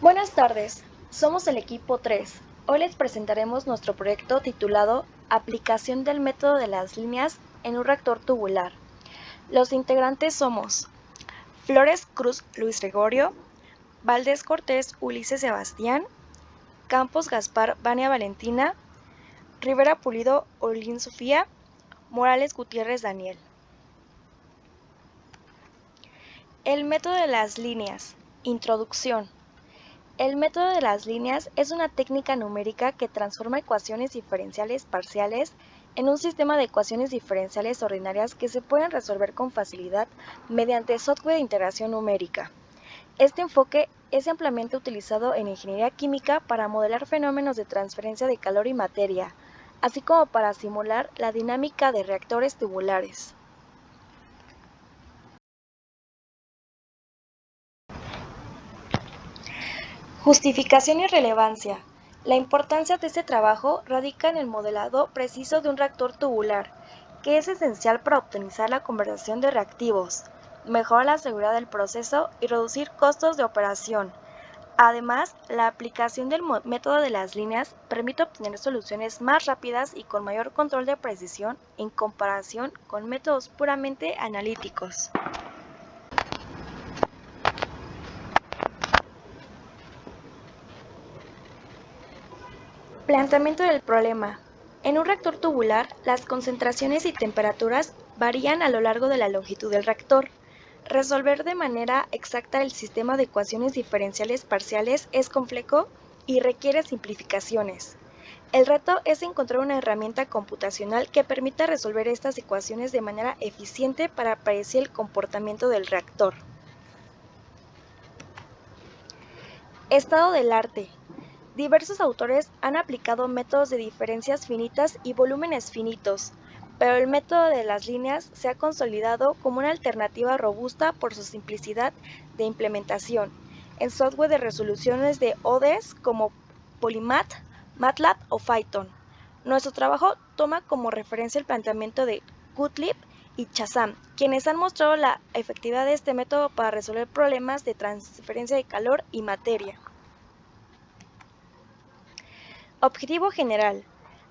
Buenas tardes, somos el equipo 3. Hoy les presentaremos nuestro proyecto titulado Aplicación del método de las líneas en un reactor tubular. Los integrantes somos Flores Cruz Luis Gregorio, Valdés Cortés Ulises Sebastián, Campos Gaspar Vania Valentina, Rivera Pulido Olin Sofía, Morales Gutiérrez Daniel. El método de las líneas. Introducción. El método de las líneas es una técnica numérica que transforma ecuaciones diferenciales parciales en un sistema de ecuaciones diferenciales ordinarias que se pueden resolver con facilidad mediante software de integración numérica. Este enfoque es ampliamente utilizado en ingeniería química para modelar fenómenos de transferencia de calor y materia, así como para simular la dinámica de reactores tubulares. Justificación y relevancia. La importancia de este trabajo radica en el modelado preciso de un reactor tubular, que es esencial para optimizar la conversación de reactivos, mejorar la seguridad del proceso y reducir costos de operación. Además, la aplicación del método de las líneas permite obtener soluciones más rápidas y con mayor control de precisión en comparación con métodos puramente analíticos. Planteamiento del problema. En un reactor tubular, las concentraciones y temperaturas varían a lo largo de la longitud del reactor. Resolver de manera exacta el sistema de ecuaciones diferenciales parciales es complejo y requiere simplificaciones. El reto es encontrar una herramienta computacional que permita resolver estas ecuaciones de manera eficiente para predecir el comportamiento del reactor. Estado del arte. Diversos autores han aplicado métodos de diferencias finitas y volúmenes finitos, pero el método de las líneas se ha consolidado como una alternativa robusta por su simplicidad de implementación en software de resoluciones de ODEs como Polymath, MATLAB o Python. Nuestro trabajo toma como referencia el planteamiento de Gottlieb y Chazam, quienes han mostrado la efectividad de este método para resolver problemas de transferencia de calor y materia. Objetivo general.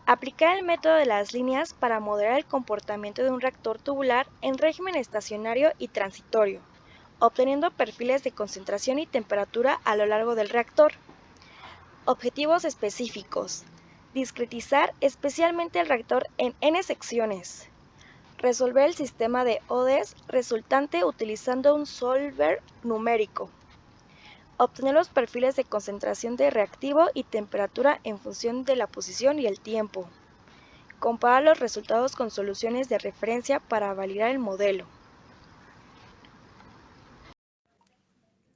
Aplicar el método de las líneas para modelar el comportamiento de un reactor tubular en régimen estacionario y transitorio, obteniendo perfiles de concentración y temperatura a lo largo del reactor. Objetivos específicos. Discretizar especialmente el reactor en n secciones. Resolver el sistema de ODEs resultante utilizando un solver numérico. Obtener los perfiles de concentración de reactivo y temperatura en función de la posición y el tiempo. Comparar los resultados con soluciones de referencia para validar el modelo.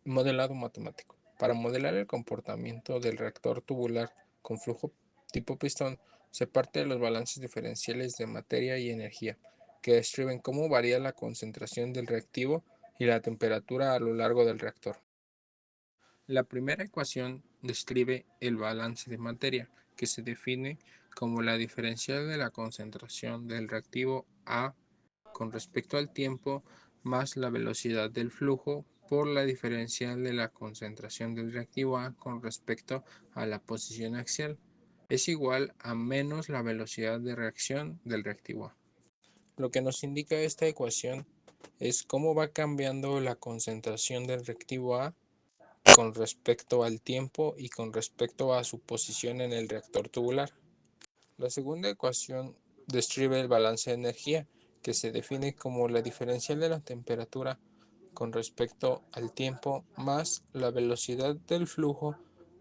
Modelado matemático. Para modelar el comportamiento del reactor tubular con flujo tipo pistón, se parte de los balances diferenciales de materia y energía, que describen cómo varía la concentración del reactivo y la temperatura a lo largo del reactor. La primera ecuación describe el balance de materia, que se define como la diferencial de la concentración del reactivo A con respecto al tiempo más la velocidad del flujo por la diferencial de la concentración del reactivo A con respecto a la posición axial es igual a menos la velocidad de reacción del reactivo A. Lo que nos indica esta ecuación es cómo va cambiando la concentración del reactivo A con respecto al tiempo y con respecto a su posición en el reactor tubular. La segunda ecuación describe el balance de energía, que se define como la diferencial de la temperatura con respecto al tiempo más la velocidad del flujo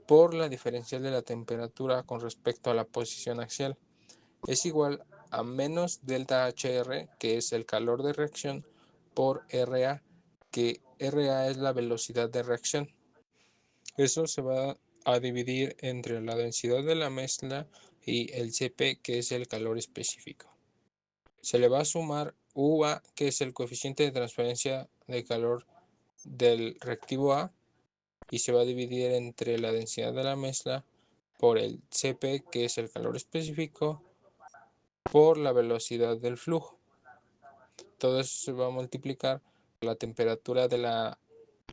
por la diferencial de la temperatura con respecto a la posición axial. Es igual a menos delta HR, que es el calor de reacción, por RA, que RA es la velocidad de reacción. Eso se va a dividir entre la densidad de la mezcla y el Cp, que es el calor específico. Se le va a sumar UA, que es el coeficiente de transferencia de calor del reactivo A, y se va a dividir entre la densidad de la mezcla por el Cp, que es el calor específico, por la velocidad del flujo. Todo eso se va a multiplicar por la temperatura de la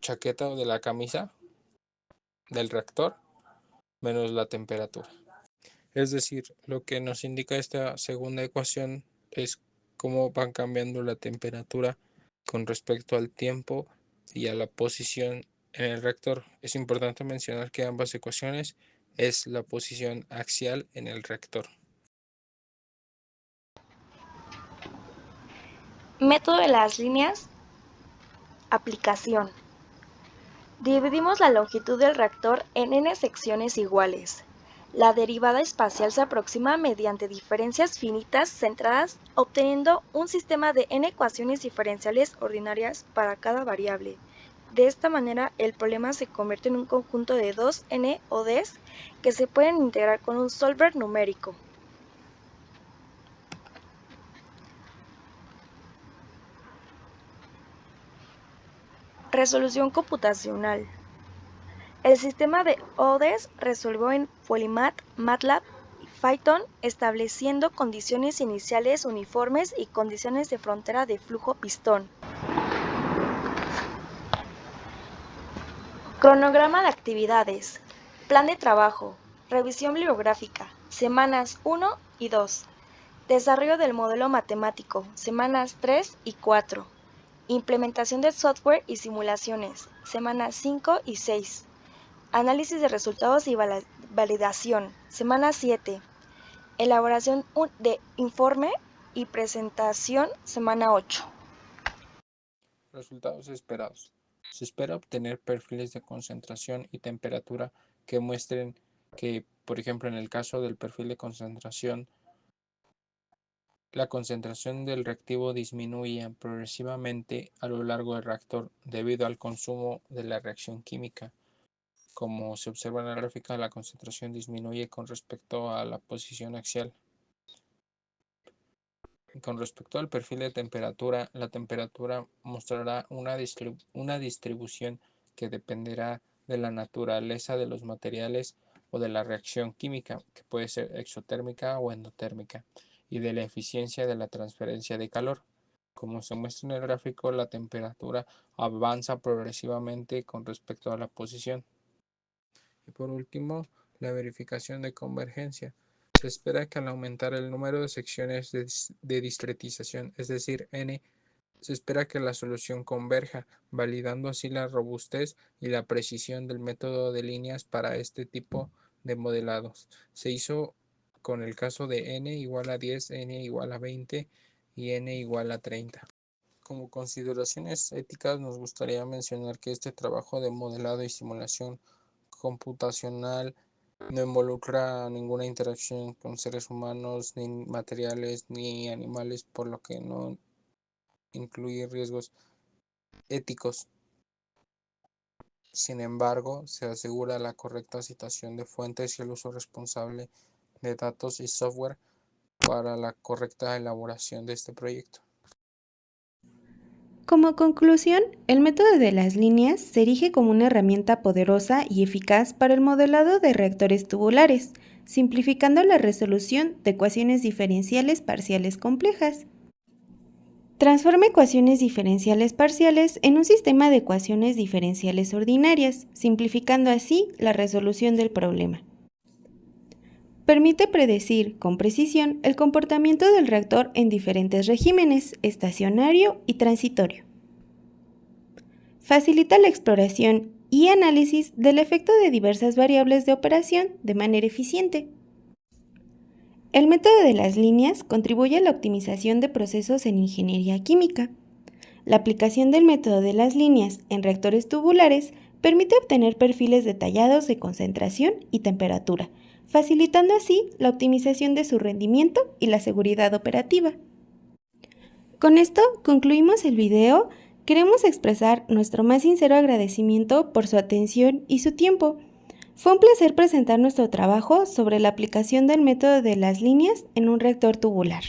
chaqueta o de la camisa, del reactor menos la temperatura. Es decir, lo que nos indica esta segunda ecuación es cómo van cambiando la temperatura con respecto al tiempo y a la posición en el reactor. Es importante mencionar que ambas ecuaciones es la posición axial en el reactor. Método de las líneas. Aplicación. Dividimos la longitud del reactor en n secciones iguales. La derivada espacial se aproxima mediante diferencias finitas centradas, obteniendo un sistema de n ecuaciones diferenciales ordinarias para cada variable. De esta manera, el problema se convierte en un conjunto de dos n o ds que se pueden integrar con un solver numérico. Resolución computacional. El sistema de ODES resolvió en Polymath, MATLAB y Python, estableciendo condiciones iniciales uniformes y condiciones de frontera de flujo pistón. Cronograma de actividades. Plan de trabajo. Revisión bibliográfica. Semanas 1 y 2. Desarrollo del modelo matemático. Semanas 3 y 4. Implementación de software y simulaciones. Semanas 5 y 6. Análisis de resultados y validación. Semana 7. Elaboración de informe y presentación. Semana 8. Resultados esperados. Se espera obtener perfiles de concentración y temperatura que muestren que, por ejemplo, en el caso del perfil de concentración, la concentración del reactivo disminuye progresivamente a lo largo del reactor debido al consumo de la reacción química. Como se observa en la gráfica, la concentración disminuye con respecto a la posición axial. Con respecto al perfil de temperatura, la temperatura mostrará una distribución que dependerá de la naturaleza de los materiales o de la reacción química, que puede ser exotérmica o endotérmica, y de la eficiencia de la transferencia de calor. Como se muestra en el gráfico, la temperatura avanza progresivamente con respecto a la posición. Y por último, la verificación de convergencia. Se espera que al aumentar el número de secciones de discretización, es decir, n, se espera que la solución converja, validando así la robustez y la precisión del método de líneas para este tipo de modelados. Se hizo con el caso de n igual a 10, n igual a 20 y n igual a 30. Como consideraciones éticas, nos gustaría mencionar que este trabajo de modelado y simulación computacional no involucra ninguna interacción con seres humanos, ni materiales, ni animales, por lo que no incluye riesgos éticos. Sin embargo, se asegura la correcta citación de fuentes y el uso responsable de datos y software para la correcta elaboración de este proyecto. Como conclusión, el método de las líneas se erige como una herramienta poderosa y eficaz para el modelado de reactores tubulares, simplificando la resolución de ecuaciones diferenciales parciales complejas. Transforma ecuaciones diferenciales parciales en un sistema de ecuaciones diferenciales ordinarias, simplificando así la resolución del problema. Permite predecir con precisión el comportamiento del reactor en diferentes regímenes, estacionario y transitorio. Facilita la exploración y análisis del efecto de diversas variables de operación de manera eficiente. El método de las líneas contribuye a la optimización de procesos en ingeniería química. La aplicación del método de las líneas en reactores tubulares permite obtener perfiles detallados de concentración y temperatura, facilitando así la optimización de su rendimiento y la seguridad operativa. Con esto concluimos el video. Queremos expresar nuestro más sincero agradecimiento por su atención y su tiempo. Fue un placer presentar nuestro trabajo sobre la aplicación del método de las líneas en un reactor tubular.